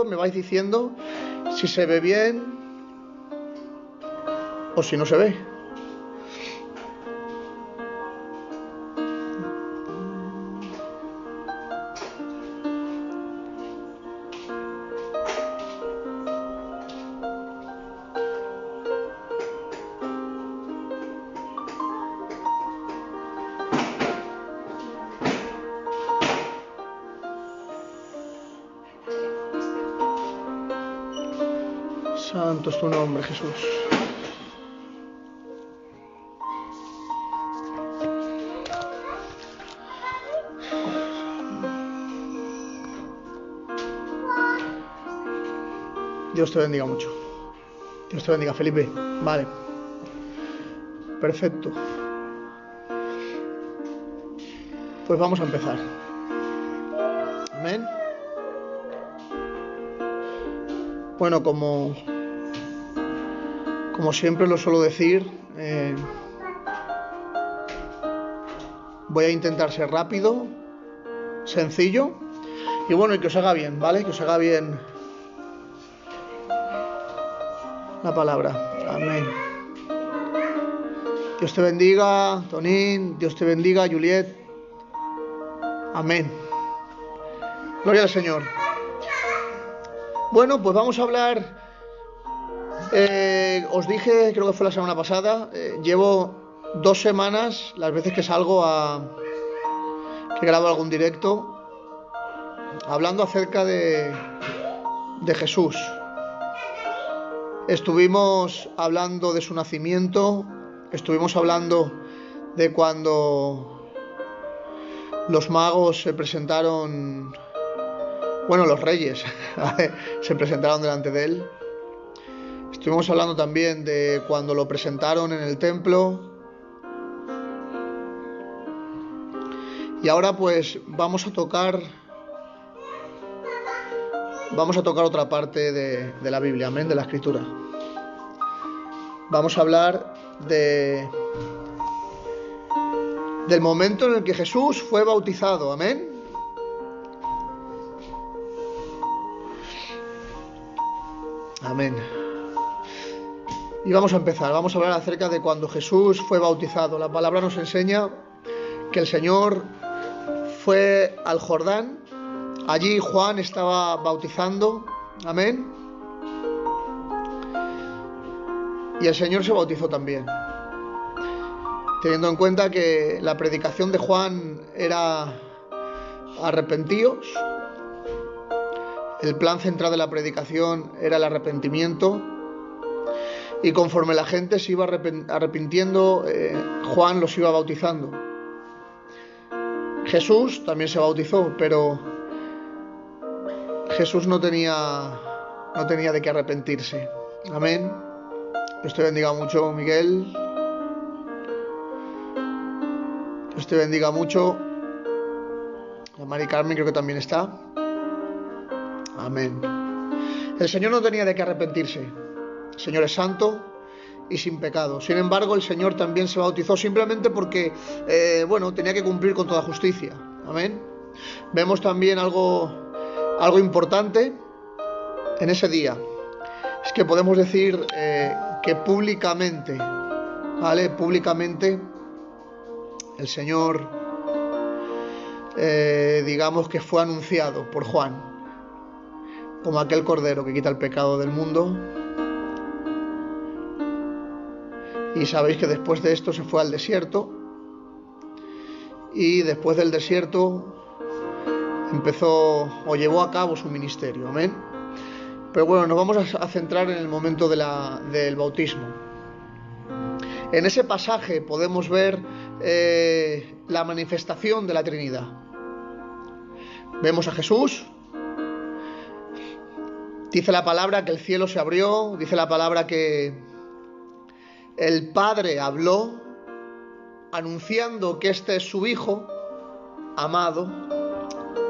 Me vais diciendo si se ve bien o si no se ve. Santo es tu nombre, Jesús. Dios te bendiga mucho. Dios te bendiga, Felipe. Vale. Perfecto. Pues vamos a empezar. Amén. Bueno, como siempre lo suelo decir, voy a intentar ser rápido, sencillo y bueno, y que os haga bien, ¿vale? Que os haga bien la palabra. Amén. Dios te bendiga, Tonín. Dios te bendiga, Juliet. Amén. Gloria al Señor. Bueno, pues vamos a hablar. Os dije, creo que fue la semana pasada, llevo 2 semanas, las veces que salgo que grabo algún directo, hablando acerca de Jesús. Estuvimos hablando de su nacimiento, estuvimos hablando de cuando los magos se presentaron, bueno, los reyes se presentaron delante de él. Estuvimos hablando también de cuando lo presentaron en el templo. Y ahora pues vamos a tocar otra parte de la Biblia, amén, de la Escritura. Vamos a hablar del momento en el que Jesús fue bautizado, amén. Amén. Y vamos a empezar, vamos a hablar acerca de cuando Jesús fue bautizado. La palabra nos enseña que el Señor fue al Jordán. Allí Juan estaba bautizando, amén. Y el Señor se bautizó también. Teniendo en cuenta que la predicación de Juan era arrepentíos. El plan central de la predicación era el arrepentimiento. Y conforme la gente se iba arrepintiendo, Juan los iba bautizando. Jesús también se bautizó, pero Jesús no tenía de qué arrepentirse. Amén. Dios te bendiga mucho, Miguel. Dios te bendiga mucho. La Mari Carmen creo que también está. Amén. El Señor no tenía de qué arrepentirse. El Señor es santo y sin pecado. Sin embargo, el Señor también se bautizó simplemente porque, tenía que cumplir con toda justicia. Amén. Vemos también algo importante en ese día. Es que podemos decir que públicamente, ¿vale? Públicamente, el Señor, digamos que fue anunciado por Juan como aquel cordero que quita el pecado del mundo. Y sabéis que después de esto se fue al desierto. Y después del desierto llevó a cabo su ministerio. Amén. Pero bueno, nos vamos a centrar en el momento del bautismo. En ese pasaje podemos ver la manifestación de la Trinidad. Vemos a Jesús. Dice la palabra que el cielo se abrió. Dice la palabra que el Padre habló anunciando que este es su Hijo amado,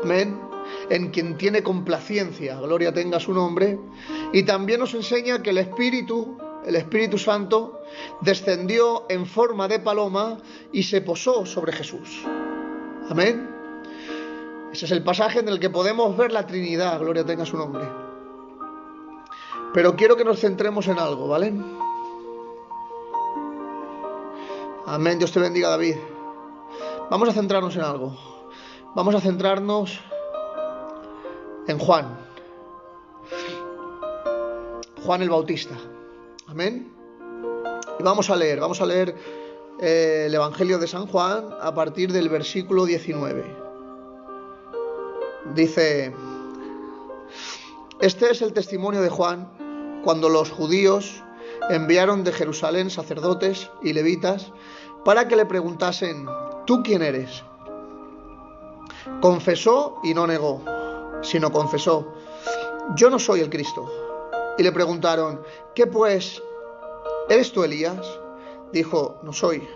amén, en quien tiene complacencia, gloria tenga su nombre. Y también nos enseña que el Espíritu Santo descendió en forma de paloma y se posó sobre Jesús. Amén. Ese es el pasaje en el que podemos ver la Trinidad, gloria tenga su nombre. Pero quiero que nos centremos en algo, ¿vale? Amén, Dios te bendiga, David. Vamos a centrarnos en algo. Vamos a centrarnos en Juan. Juan el Bautista. Amén. Y vamos a leer el Evangelio de San Juan a partir del versículo 19. Dice: este es el testimonio de Juan cuando los judíos enviaron de Jerusalén sacerdotes y levitas para que le preguntasen: ¿tú quién eres? Confesó y no negó, sino confesó: yo no soy el Cristo. Y le preguntaron: ¿qué pues? ¿Eres tú Elías? Dijo: no soy.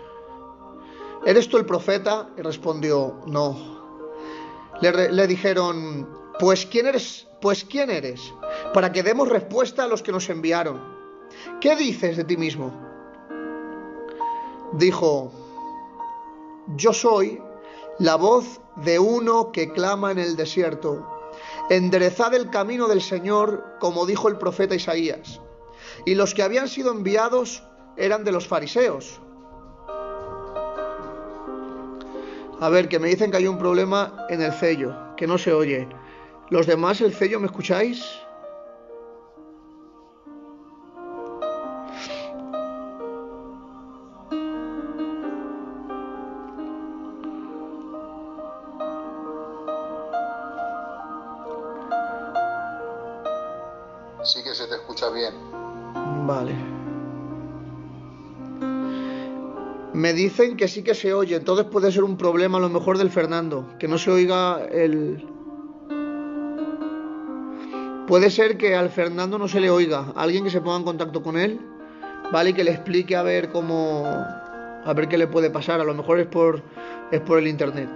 ¿Eres tú el profeta? Y respondió: no. Le dijeron: pues ¿quién eres? Para que demos respuesta a los que nos enviaron. ¿Qué dices de ti mismo? Dijo: yo soy la voz de uno que clama en el desierto: enderezad el camino del Señor, como dijo el profeta Isaías. Y los que habían sido enviados eran de los fariseos. A ver, que me dicen que hay un problema en el cello, que no se oye. ¿Los demás, el cello, me escucháis? Sí que se te escucha bien. Vale. Me dicen que sí que se oye, entonces puede ser un problema a lo mejor del Fernando, que no se oiga el... Puede ser que al Fernando no se le oiga. Alguien que se ponga en contacto con él, ¿vale? Y que le explique a ver cómo... A ver qué le puede pasar. A lo mejor es por el internet.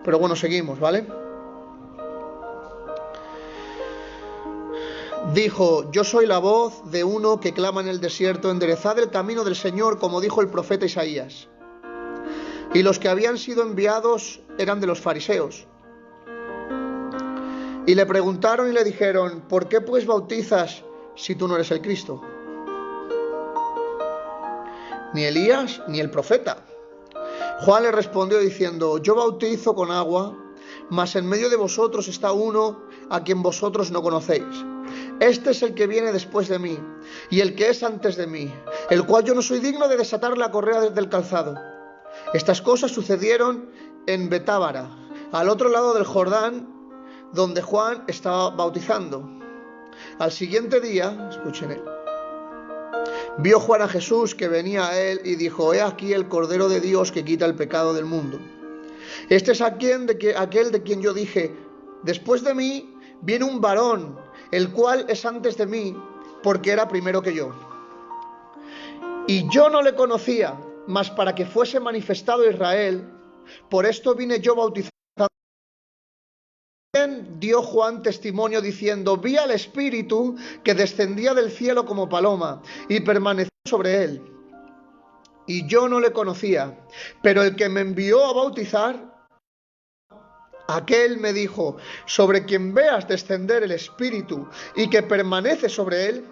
Pero bueno, seguimos, ¿vale? Dijo: yo soy la voz de uno que clama en el desierto: enderezad el camino del Señor, como dijo el profeta Isaías. Y los que habían sido enviados eran de los fariseos. Y le preguntaron y le dijeron: ¿por qué pues bautizas si tú no eres el Cristo? Ni Elías ni el profeta. Juan le respondió diciendo: yo bautizo con agua, mas en medio de vosotros está uno a quien vosotros no conocéis. Este es el que viene después de mí, y el que es antes de mí, el cual yo no soy digno de desatar la correa del calzado. Estas cosas sucedieron en Betábara, al otro lado del Jordán, donde Juan estaba bautizando. Al siguiente día, escuchen, vio Juan a Jesús que venía a él y dijo: he aquí el Cordero de Dios que quita el pecado del mundo. Este es aquel de quien yo dije: después de mí viene un varón, el cual es antes de mí, porque era primero que yo. Y yo no le conocía, mas para que fuese manifestado Israel, por esto vine yo bautizando. También dio Juan testimonio diciendo: vi al Espíritu que descendía del cielo como paloma y permaneció sobre él. Y yo no le conocía, pero el que me envió a bautizar, aquel me dijo: sobre quien veas descender el Espíritu y que permanece sobre él,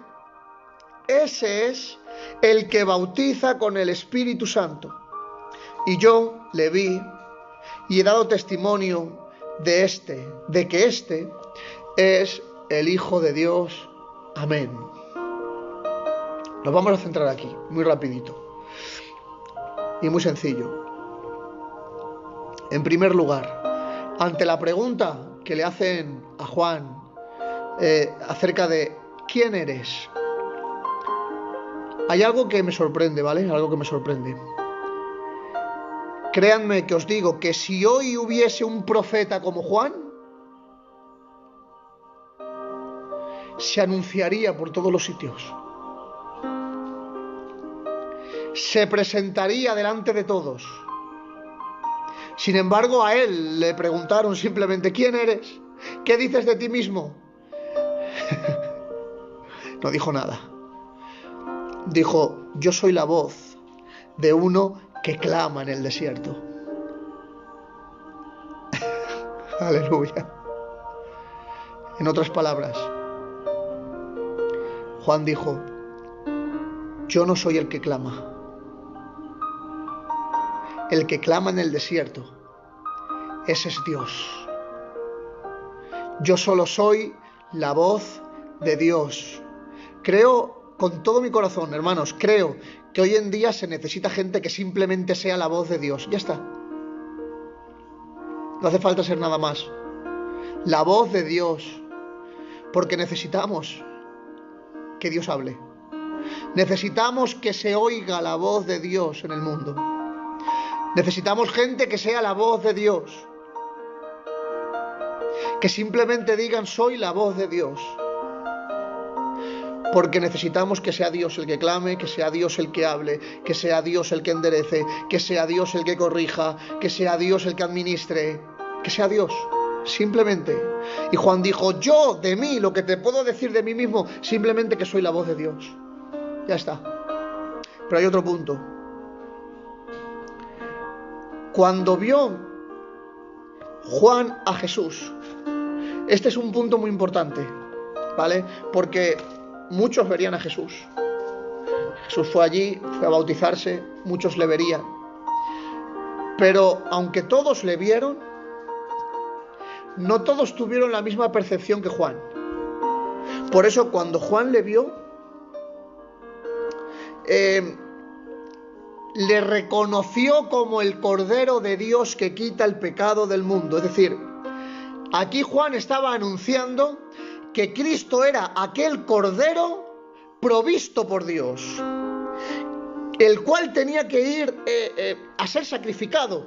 ese es el que bautiza con el Espíritu Santo. Y yo le vi y he dado testimonio de que este es el Hijo de Dios. Amén. Nos vamos a centrar aquí, muy rapidito y muy sencillo. En primer lugar, ante la pregunta que le hacen a Juan acerca de ¿quién eres? Hay algo que me sorprende, ¿vale? Algo que me sorprende. Créanme que os digo que si hoy hubiese un profeta como Juan, se anunciaría por todos los sitios. Se presentaría delante de todos. Sin embargo, a él le preguntaron simplemente: ¿quién eres? ¿Qué dices de ti mismo? No dijo nada. Dijo: yo soy la voz de uno que clama en el desierto. Aleluya. En otras palabras, Juan dijo: yo no soy el que clama. El que clama en el desierto, ese es Dios. Yo solo soy la voz de Dios. Creo con todo mi corazón, hermanos, creo que hoy en día se necesita gente que simplemente sea la voz de Dios. Ya está. No hace falta ser nada más. La voz de Dios. Porque necesitamos que Dios hable. Necesitamos que se oiga la voz de Dios en el mundo. Necesitamos gente que sea la voz de Dios. Que simplemente digan: soy la voz de Dios. Porque necesitamos que sea Dios el que clame, que sea Dios el que hable, que sea Dios el que enderece, que sea Dios el que corrija, que sea Dios el que administre, que sea Dios, simplemente. Y Juan dijo: yo de mí, lo que te puedo decir de mí mismo, simplemente que soy la voz de Dios. Ya está. Pero hay otro punto. Cuando vio Juan a Jesús, este es un punto muy importante, ¿vale? Porque muchos verían a Jesús. Jesús fue allí, fue a bautizarse, muchos le verían. Pero aunque todos le vieron, no todos tuvieron la misma percepción que Juan. Por eso cuando Juan le vio, le reconoció como el Cordero de Dios que quita el pecado del mundo. Es decir, aquí Juan estaba anunciando que Cristo era aquel Cordero provisto por Dios, el cual tenía que ir a ser sacrificado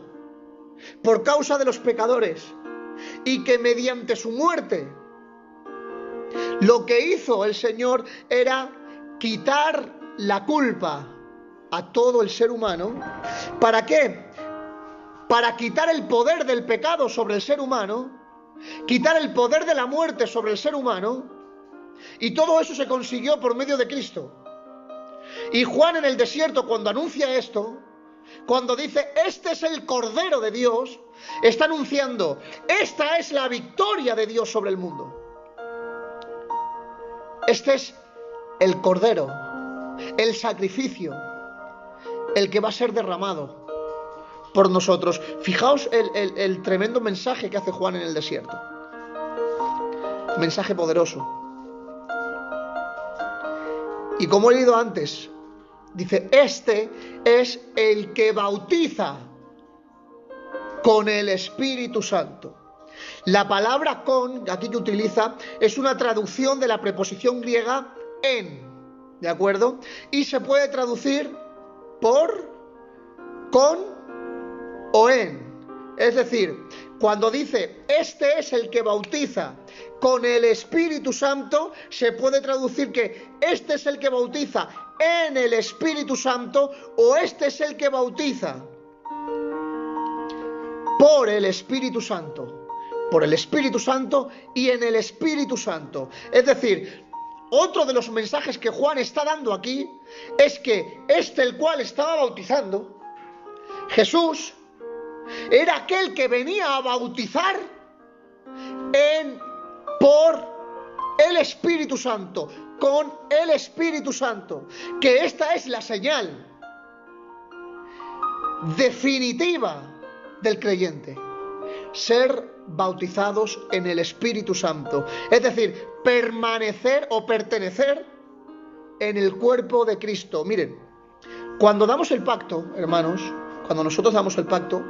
por causa de los pecadores, y que mediante su muerte lo que hizo el Señor era quitar la culpa a todo el ser humano. ¿Para qué? Para quitar el poder del pecado sobre el ser humano, quitar el poder de la muerte sobre el ser humano, y todo eso se consiguió por medio de Cristo. Y Juan en el desierto, cuando anuncia esto, cuando dice: este es el Cordero de Dios, está anunciando: esta es la victoria de Dios sobre el mundo. Este es el Cordero, el sacrificio, el que va a ser derramado por nosotros. Fijaos el tremendo mensaje que hace Juan en el desierto. Mensaje poderoso. Y como he leído antes, dice: este es el que bautiza con el Espíritu Santo. La palabra con, aquí que utiliza, es una traducción de la preposición griega en, ¿de acuerdo? Y se puede traducir por, con o en. Es decir, cuando dice: este es el que bautiza con el Espíritu Santo, se puede traducir que este es el que bautiza en el Espíritu Santo, o este es el que bautiza por el Espíritu Santo, por el Espíritu Santo y en el Espíritu Santo. Es decir, otro de los mensajes que Juan está dando aquí es que el cual estaba bautizando, Jesús, era aquel que venía a bautizar por el Espíritu Santo, con el Espíritu Santo, que esta es la señal definitiva del creyente: ser bautizados en el Espíritu Santo, es decir, permanecer o pertenecer en el cuerpo de Cristo. Miren, cuando damos el pacto, hermanos, cuando nosotros damos el pacto,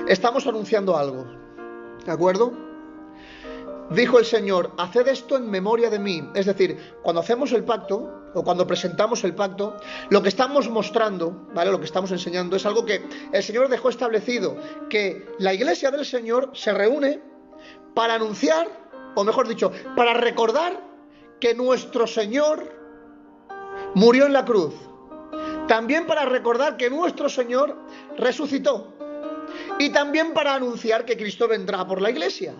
estamos anunciando algo, ¿de acuerdo? Dijo el Señor: haced esto en memoria de mí. Es decir, cuando hacemos el pacto, o cuando presentamos el pacto, lo que estamos mostrando, ¿vale?, lo que estamos enseñando es algo que el Señor dejó establecido, que la iglesia del Señor se reúne para anunciar, o mejor dicho, para recordar que nuestro Señor murió en la cruz. También para recordar que nuestro Señor resucitó. Y también para anunciar que Cristo vendrá por la iglesia.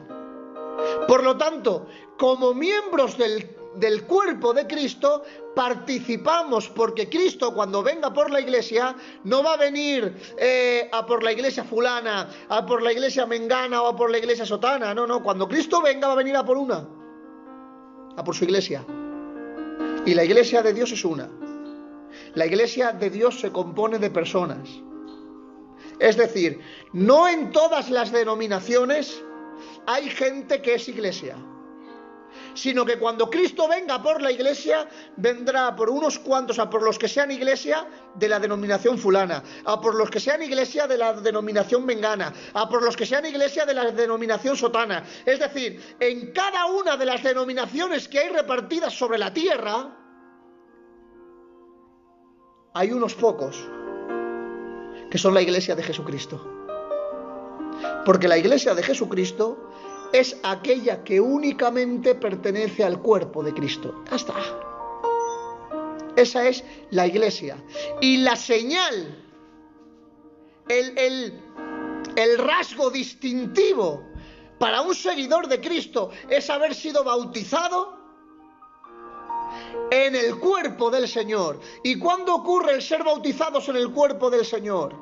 Por lo tanto, como miembros del cuerpo de Cristo, participamos, porque Cristo, cuando venga por la iglesia, no va a venir a por la iglesia fulana, a por la iglesia mengana o a por la iglesia sotana. No, cuando Cristo venga va a venir a por una, a por su iglesia. Y la iglesia de Dios es una. La iglesia de Dios se compone de personas. Es decir, no en todas las denominaciones hay gente que es iglesia, sino que cuando Cristo venga por la iglesia, vendrá por unos cuantos, a por los que sean iglesia de la denominación fulana, a por los que sean iglesia de la denominación mengana, a por los que sean iglesia de la denominación sotana. Es decir, en cada una de las denominaciones que hay repartidas sobre la tierra, hay unos pocos que son la iglesia de Jesucristo. Porque la iglesia de Jesucristo es aquella que únicamente pertenece al cuerpo de Cristo. Ya está. Esa es la iglesia. Y la señal, el rasgo distintivo para un seguidor de Cristo es haber sido bautizado en el cuerpo del Señor. ¿Y cuándo ocurre el ser bautizados en el cuerpo del Señor?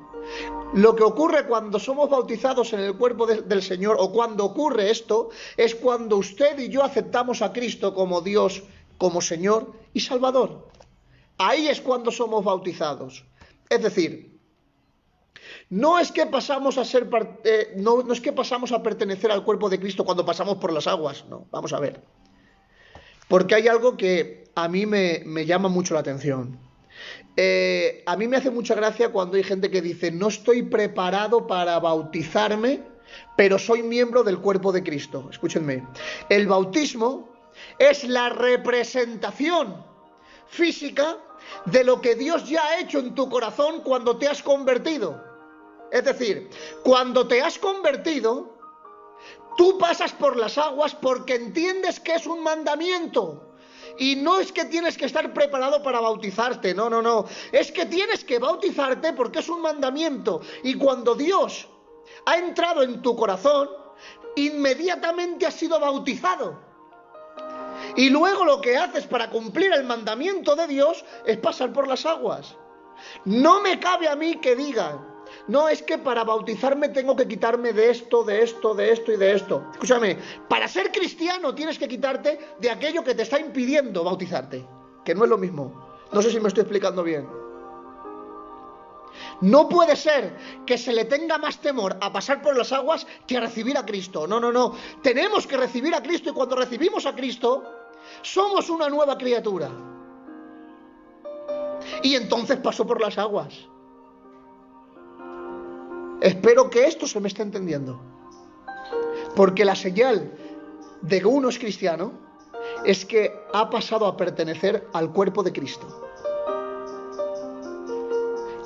Lo que ocurre cuando somos bautizados en el cuerpo del Señor, o cuando ocurre esto, es cuando usted y yo aceptamos a Cristo como Dios, como Señor y Salvador. Ahí es cuando somos bautizados. Es decir, no es que pasamos a ser no es que pasamos a pertenecer al cuerpo de Cristo cuando pasamos por las aguas. No, vamos a ver. Porque hay algo que a mí me llama mucho la atención. A mí me hace mucha gracia cuando hay gente que dice: no estoy preparado para bautizarme, pero soy miembro del cuerpo de Cristo. Escúchenme, el bautismo es la representación física de lo que Dios ya ha hecho en tu corazón cuando te has convertido. Es decir, cuando te has convertido, tú pasas por las aguas porque entiendes que es un mandamiento. Y no es que tienes que estar preparado para bautizarte, no, no, no. Es que tienes que bautizarte porque es un mandamiento. Y cuando Dios ha entrado en tu corazón, inmediatamente has sido bautizado. Y luego lo que haces para cumplir el mandamiento de Dios es pasar por las aguas. No me cabe a mí que digan: no, es que para bautizarme tengo que quitarme de esto, de esto, de esto y de esto. Escúchame, para ser cristiano tienes que quitarte de aquello que te está impidiendo bautizarte, que no es lo mismo. No sé si me estoy explicando bien. No puede ser que se le tenga más temor a pasar por las aguas que a recibir a Cristo. No, no, no. Tenemos que recibir a Cristo, y cuando recibimos a Cristo, somos una nueva criatura. Y entonces pasó por las aguas. Espero que esto se me esté entendiendo. Porque la señal de que uno es cristiano es que ha pasado a pertenecer al cuerpo de Cristo.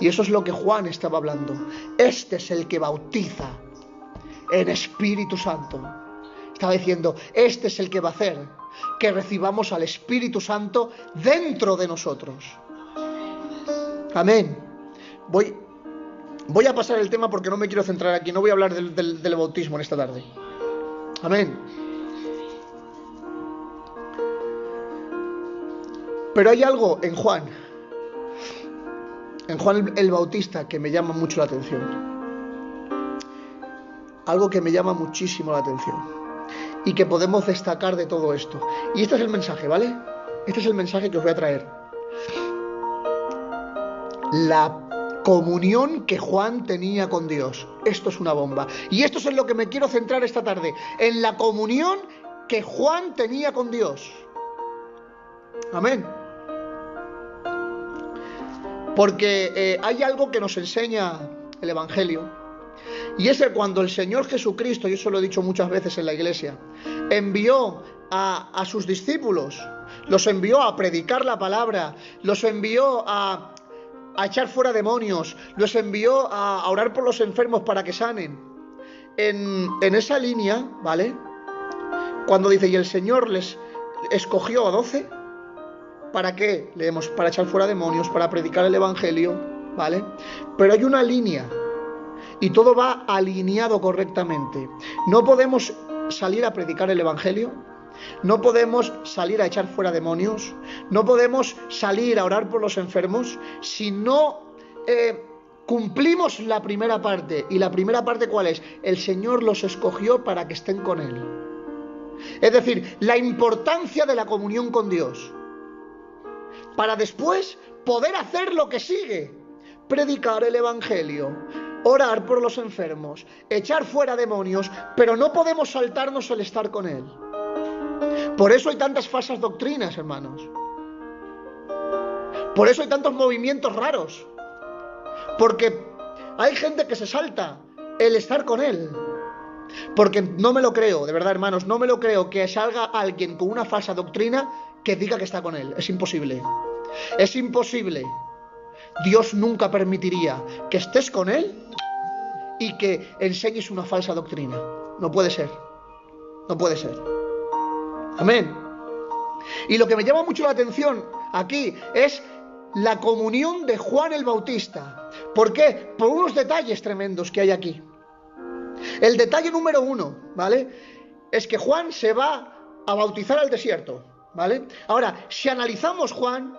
Y eso es lo que Juan estaba hablando. Este es el que bautiza en Espíritu Santo. Estaba diciendo: este es el que va a hacer que recibamos al Espíritu Santo dentro de nosotros. Amén. Voy a pasar el tema porque no me quiero centrar aquí. No voy a hablar del bautismo en esta tarde. Amén. Pero hay algo en Juan el Bautista, que me llama mucho la atención. Algo que me llama muchísimo la atención y que podemos destacar de todo esto. Y este es el mensaje, ¿vale? Este es el mensaje que os voy a traer. La comunión que Juan tenía con Dios. Esto es una bomba. Y esto es en lo que me quiero centrar esta tarde. En la comunión que Juan tenía con Dios. Amén. Porque hay algo que nos enseña el Evangelio. Y es que cuando el Señor Jesucristo, yo eso lo he dicho muchas veces en la iglesia, envió a sus discípulos, los envió a predicar la palabra, los envió a echar fuera demonios, los envió a orar por los enfermos para que sanen. En esa línea, ¿vale? Cuando dice: y el Señor les escogió a 12, ¿para qué? Leemos: para echar fuera demonios, para predicar el Evangelio, ¿vale? Pero hay una línea y todo va alineado correctamente. No podemos salir a predicar el Evangelio, no podemos salir a echar fuera demonios, no podemos salir a orar por los enfermos si no cumplimos la primera parte. ¿Y la primera parte cuál es? El Señor los escogió para que estén con Él. Es decir, la importancia de la comunión con Dios. para después poder hacer lo que sigue: predicar el evangelio, orar por los enfermos, echar fuera demonios, pero no podemos saltarnos el estar con Él. Por eso hay tantas falsas doctrinas, hermanos. Por eso hay tantos movimientos raros. Porque hay gente que se salta el estar con Él. Porque no me lo creo, de verdad, hermanos, no me lo creo que salga alguien con una falsa doctrina que diga que está con Él. Es imposible. Es imposible. Dios nunca permitiría que estés con Él y que enseñes una falsa doctrina. No puede ser. No puede ser. Amén. Y lo que me llama mucho la atención aquí es la comunión de Juan el Bautista. ¿Por qué? Por unos detalles tremendos que hay aquí. El detalle número 1, ¿vale? Es que Juan se va a bautizar al desierto, ¿vale? Ahora, si analizamos Juan,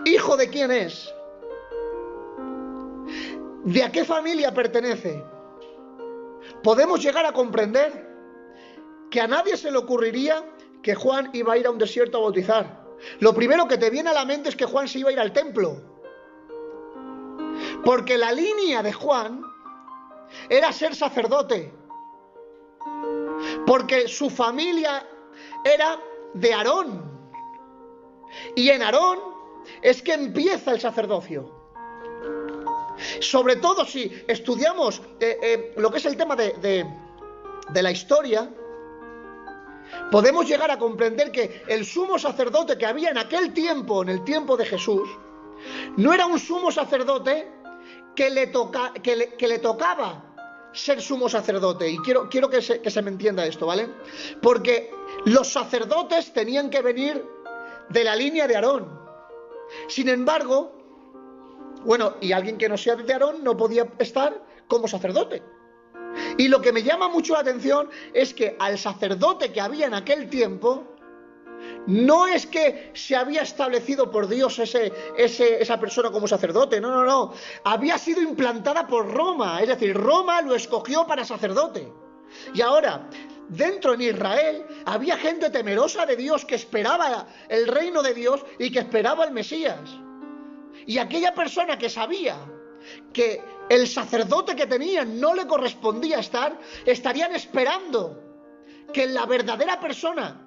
¿hijo de quién es? ¿De a qué familia pertenece? Podemos llegar a comprender que a nadie se le ocurriría que Juan iba a ir a un desierto a bautizar. Lo primero que te viene a la mente es que Juan se iba a ir al templo. Porque la línea de Juan era ser sacerdote. Porque su familia era de Aarón. Y en Aarón es que empieza el sacerdocio. Sobre todo si estudiamos lo que es el tema de la historia, podemos llegar a comprender que el sumo sacerdote que había en aquel tiempo, en el tiempo de Jesús, no era un sumo sacerdote que le tocaba ser sumo sacerdote. Y quiero que se me entienda esto, ¿vale? Porque los sacerdotes tenían que venir de la línea de Aarón. Sin embargo, bueno, y alguien que no sea de Aarón no podía estar como sacerdote. Y lo que me llama mucho la atención es que al sacerdote que había en aquel tiempo, no es que se había establecido por Dios esa persona como sacerdote, no. Había sido implantada por Roma, es decir, Roma lo escogió para sacerdote. Y ahora, dentro en Israel, había gente temerosa de Dios que esperaba el reino de Dios y que esperaba el Mesías. Y aquella persona que sabía que el sacerdote que tenían no le correspondía estar, estarían esperando que la verdadera persona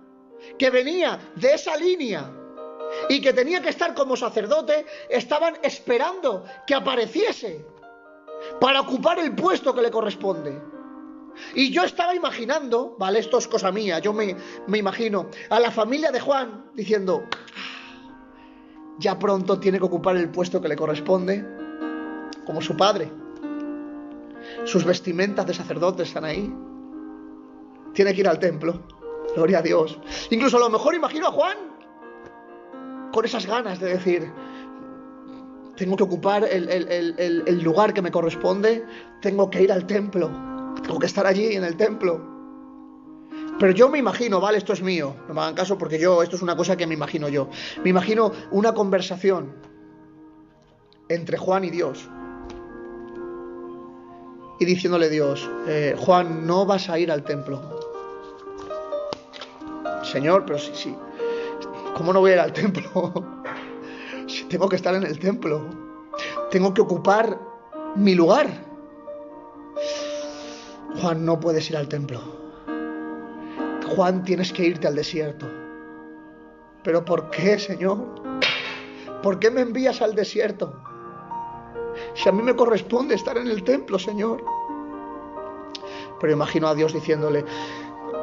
que venía de esa línea y que tenía que estar como sacerdote, estaban esperando que apareciese para ocupar el puesto que le corresponde. Y yo estaba imaginando, vale, esto es cosa mía, yo me imagino a la familia de Juan diciendo: ya pronto tiene que ocupar el puesto que le corresponde, como su padre. Sus vestimentas de sacerdote están ahí. Tiene que ir al templo. Gloria a Dios. Incluso a lo mejor imagino a Juan con esas ganas de decir: tengo que ocupar el lugar que me corresponde, tengo que ir al templo, tengo que estar allí en el templo. Pero yo me imagino, vale, esto es mío, no me hagan caso porque esto es una cosa que me imagino yo. Me imagino una conversación entre Juan y Dios. Y diciéndole Dios: Juan, no vas a ir al templo. Señor, pero sí, ¿cómo no voy a ir al templo? Si tengo que estar en el templo, tengo que ocupar mi lugar. Juan, no puedes ir al templo. Juan, tienes que irte al desierto. ¿Pero por qué, Señor? ¿Por qué me envías al desierto? Si a mí me corresponde estar en el templo, Señor. Pero imagino a Dios diciéndole: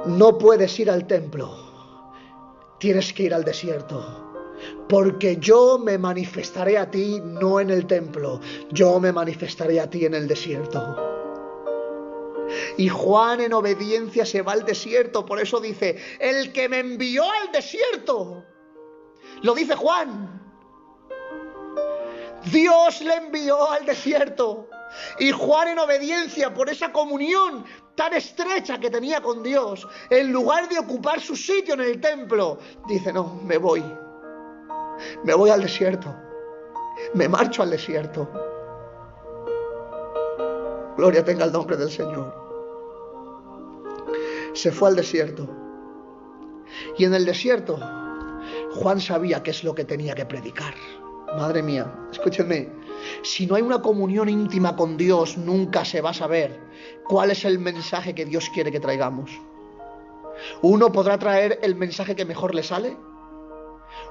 no puedes ir al templo, tienes que ir al desierto, porque yo me manifestaré a ti no en el templo, yo me manifestaré a ti en el desierto. Y Juan en obediencia se va al desierto. Por eso dice: el que me envió al desierto. Lo dice Juan. Dios le envió al desierto. Y Juan en obediencia, por esa comunión tan estrecha que tenía con Dios, en lugar de ocupar su sitio en el templo, dice: no, me voy al desierto, me marcho al desierto. Gloria tenga el nombre del Señor. Se fue al desierto. Y en el desierto Juan sabía qué es lo que tenía que predicar. Madre mía, escúchenme, si no hay una comunión íntima con Dios, nunca se va a saber cuál es el mensaje que Dios quiere que traigamos. Uno podrá traer el mensaje que mejor le sale,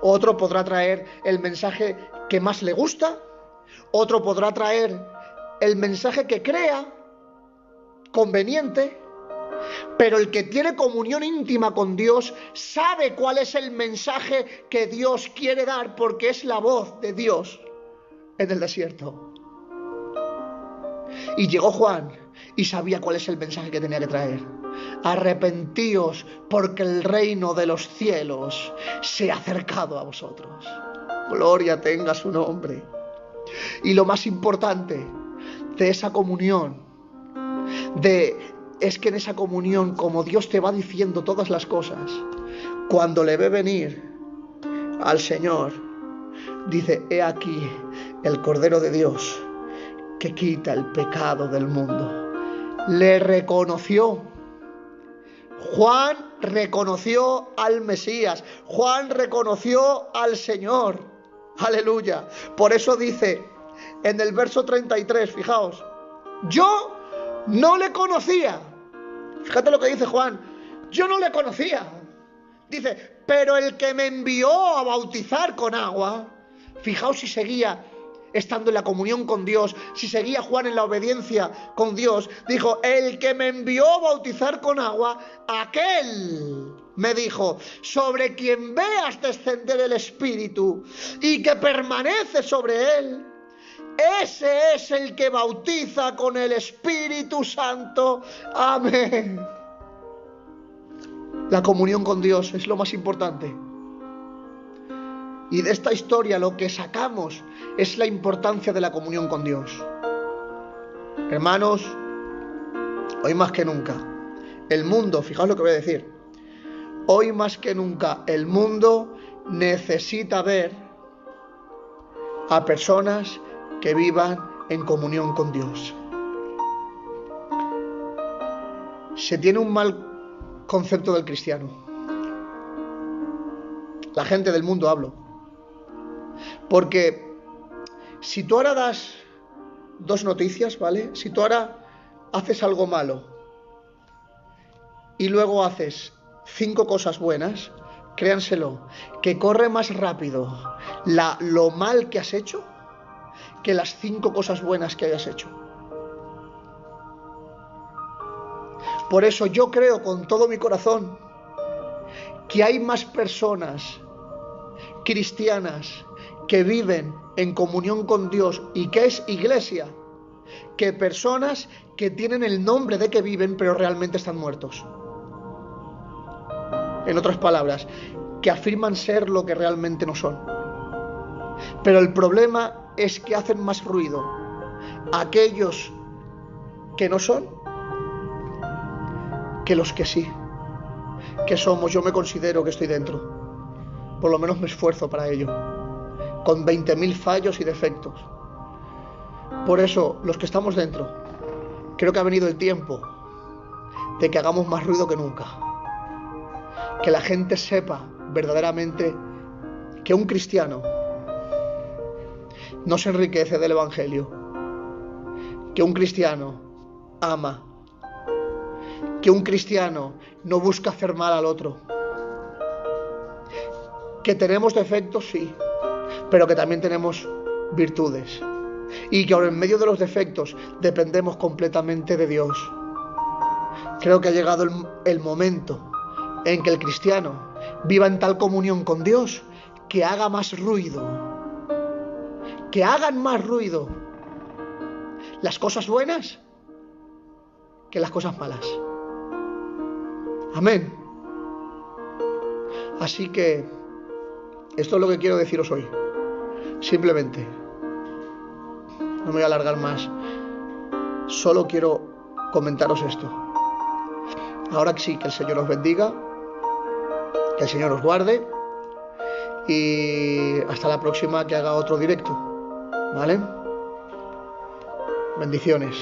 otro podrá traer el mensaje que más le gusta, otro podrá traer el mensaje que crea conveniente, pero el que tiene comunión íntima con Dios sabe cuál es el mensaje que Dios quiere dar, porque es la voz de Dios en el desierto. Y llegó Juan y sabía cuál es el mensaje que tenía que traer. Arrepentíos, porque el reino de los cielos se ha acercado a vosotros. Gloria tenga su nombre. Y lo más importante de esa comunión, es que en esa comunión, como Dios te va diciendo todas las cosas, cuando le ve venir al Señor, dice: he aquí el Cordero de Dios que quita el pecado del mundo. Le reconoció. Juan reconoció al Mesías. Juan reconoció al Señor. Aleluya. Por eso dice en el verso 33, fijaos: yo no le conocía. Fíjate lo que dice Juan: yo no le conocía. Dice: pero el que me envió a bautizar con agua. Fijaos si seguía estando en la comunión con Dios, si seguía Juan en la obediencia con Dios. Dijo: el que me envió a bautizar con agua, aquel me dijo: sobre quien veas descender el Espíritu y que permanece sobre él, ese es el que bautiza con el Espíritu Santo. Amén. La comunión con Dios es lo más importante. Y de esta historia lo que sacamos es la importancia de la comunión con Dios. Hermanos, hoy más que nunca, el mundo, fijaos lo que voy a decir, hoy más que nunca el mundo necesita ver a personas que vivan en comunión con Dios. Se tiene un mal concepto del cristiano. La gente del mundo hablo. Porque si tú ahora das dos noticias, ¿vale? Si tú ahora haces algo malo y luego haces 5 cosas buenas, créanselo, que corre más rápido lo mal que has hecho que las 5 cosas buenas que hayas hecho. Por eso yo creo con todo mi corazón que hay más personas cristianas que viven en comunión con Dios y que es iglesia, que personas que tienen el nombre de que viven pero realmente están muertos. En otras palabras, que afirman ser lo que realmente no son. Pero el problema es que hacen más ruido aquellos que no son que los que sí, que somos. Yo me considero que estoy dentro, por lo menos me esfuerzo para ello, con 20.000 fallos y defectos. Por eso, los que estamos dentro, creo que ha venido el tiempo de que hagamos más ruido que nunca, que la gente sepa verdaderamente que un cristiano no se enriquece del evangelio, que un cristiano ama, que un cristiano no busca hacer mal al otro, que tenemos defectos, sí, pero que también tenemos virtudes, y que ahora en medio de los defectos dependemos completamente de Dios. Creo que ha llegado el momento en que el cristiano viva en tal comunión con Dios que haga más ruido, que hagan más ruido las cosas buenas que las cosas malas. Amén. Así que esto es lo que quiero deciros hoy. Simplemente, no me voy a alargar más. Solo quiero comentaros esto. Ahora sí, que el Señor os bendiga, que el Señor os guarde, y hasta la próxima que haga otro directo, ¿vale? Bendiciones.